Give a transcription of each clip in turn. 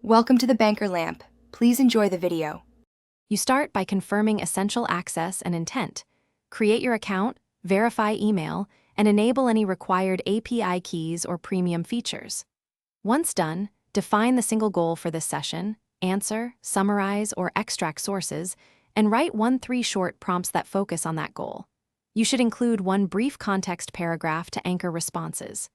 Welcome to the Banker Lamp. Please enjoy the video. You start by confirming essential access and intent. Create your account, verify email, and enable any required API keys or premium features. Once done, define the single goal for this session, answer, summarize, or extract sources, and write 1-3 short prompts that focus on that goal. You should include one brief context paragraph to anchor responses.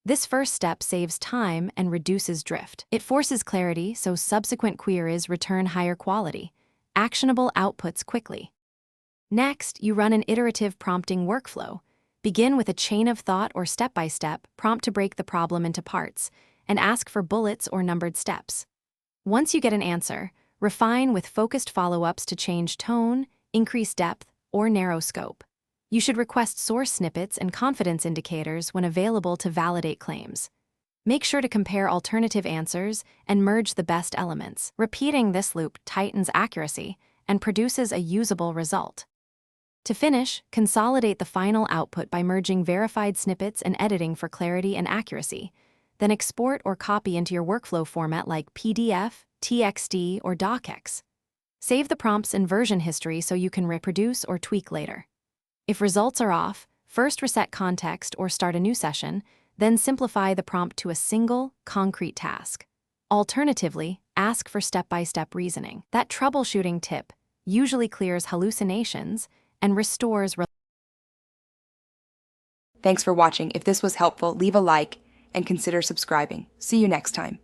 This first step saves time and reduces drift. It forces clarity so subsequent queries return higher quality, actionable outputs quickly. Next, you run an iterative prompting workflow. Begin with a chain of thought or step-by-step prompt to break the problem into parts, and ask for bullets or numbered steps. Once you get an answer, refine with focused follow-ups to change tone, increase depth, or narrow scope. You should request source snippets and confidence indicators when available to validate claims. Make sure to compare alternative answers and merge the best elements. Repeating this loop tightens accuracy and produces a usable result. To finish, consolidate the final output by merging verified snippets and editing for clarity and accuracy. Then export or copy into your workflow format like PDF, TXT, or DocX. Save the prompts in version history so you can reproduce or tweak later. If results are off, first reset context or start a new session, then simplify the prompt to a single, concrete task. Alternatively, ask for step-by-step reasoning. That troubleshooting tip usually clears hallucinations and restores. Thanks for watching. If this was helpful, leave a like and consider subscribing. See you next time.